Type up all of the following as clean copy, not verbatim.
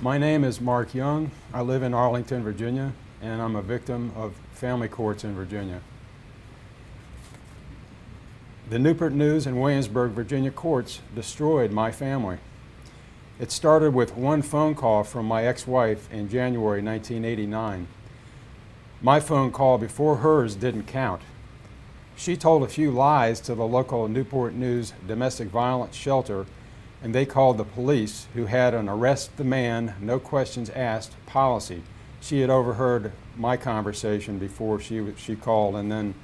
My name is Mark Young. I live in Arlington, Virginia, and I'm a victim of family courts in Virginia. The Newport News and Williamsburg, Virginia courts destroyed my family. It started with one phone call from my ex-wife in January 1989. My phone call before hers didn't count. She told a few lies to the local Newport News domestic violence shelter, and they called the police, who had an arrest the man, no questions asked policy. She had overheard my conversation before she called, and then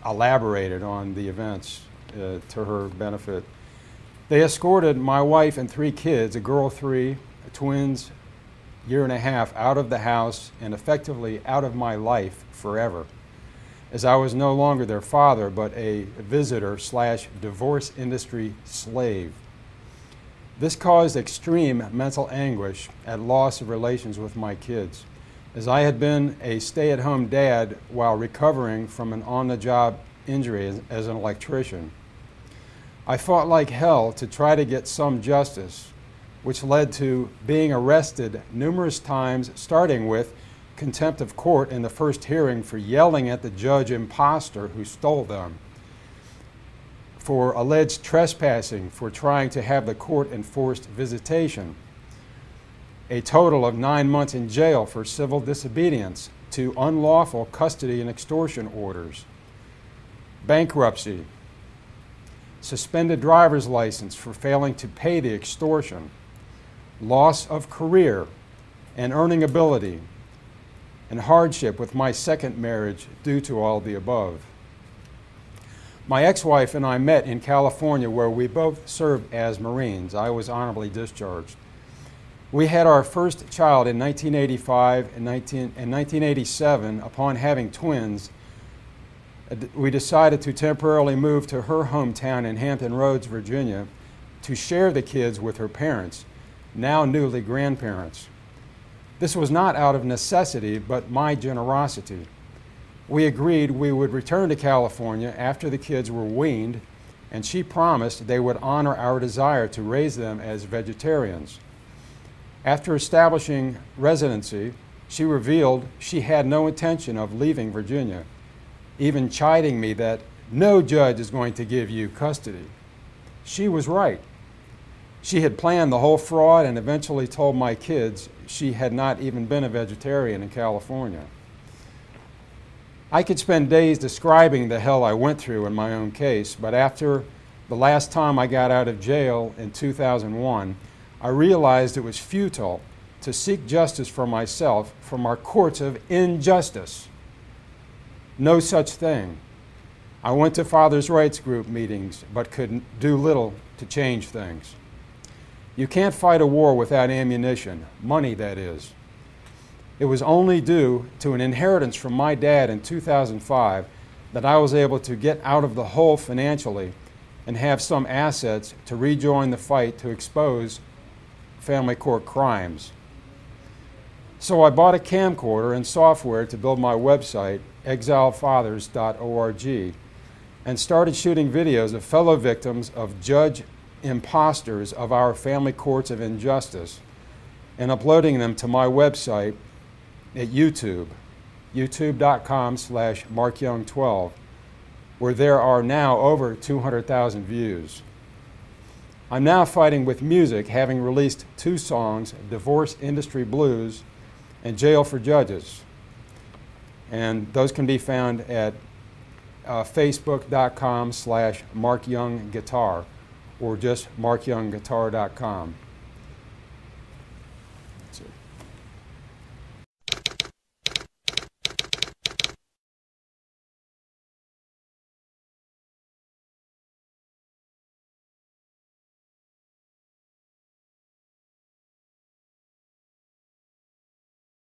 elaborated on the events to her benefit. They escorted my wife and 3 kids, a girl 3, twins, year and a half, out of the house and effectively out of my life forever, as I was no longer their father, but a visitor/divorce industry slave. This caused extreme mental anguish at loss of relations with my kids, as I had been a stay-at-home dad while recovering from an on-the-job injury as an electrician. I fought like hell to try to get some justice, which led to being arrested numerous times, starting with contempt of court in the first hearing for yelling at the judge imposter who stole them, for alleged trespassing, for trying to have the court enforced visitation, a total of 9 months in jail for civil disobedience to unlawful custody and extortion orders, bankruptcy, suspended driver's license for failing to pay the extortion, loss of career and earning ability, and hardship with my second marriage due to all the above. My ex-wife and I met in California, where we both served as Marines. I was honorably discharged. We had our first child in 1985 and 1987. Upon having twins, we decided to temporarily move to her hometown in Hampton Roads, Virginia, to share the kids with her parents, now newly grandparents. This was not out of necessity, but my generosity. We agreed we would return to California after the kids were weaned, and she promised they would honor our desire to raise them as vegetarians. After establishing residency, she revealed she had no intention of leaving Virginia, even chiding me that no judge is going to give you custody. She was right. She had planned the whole fraud and eventually told my kids she had not even been a vegetarian in California. I could spend days describing the hell I went through in my own case, but after the last time I got out of jail in 2001, I realized it was futile to seek justice for myself from our courts of injustice. No such thing. I went to Fathers' Rights Group meetings, but could do little to change things. You can't fight a war without ammunition, money that is. It was only due to an inheritance from my dad in 2005 that I was able to get out of the hole financially and have some assets to rejoin the fight to expose family court crimes. So I bought a camcorder and software to build my website, exilefathers.org, and started shooting videos of fellow victims of judge imposters of our family courts of injustice and uploading them to my website at YouTube, youtube.com/MarkYoung12, where there are now over 200,000 views. I'm now fighting with music, having released 2 songs, Divorce Industry Blues and Jail for Judges. And those can be found at facebook.com/MarkYoungGuitar or just markyoungguitar.com.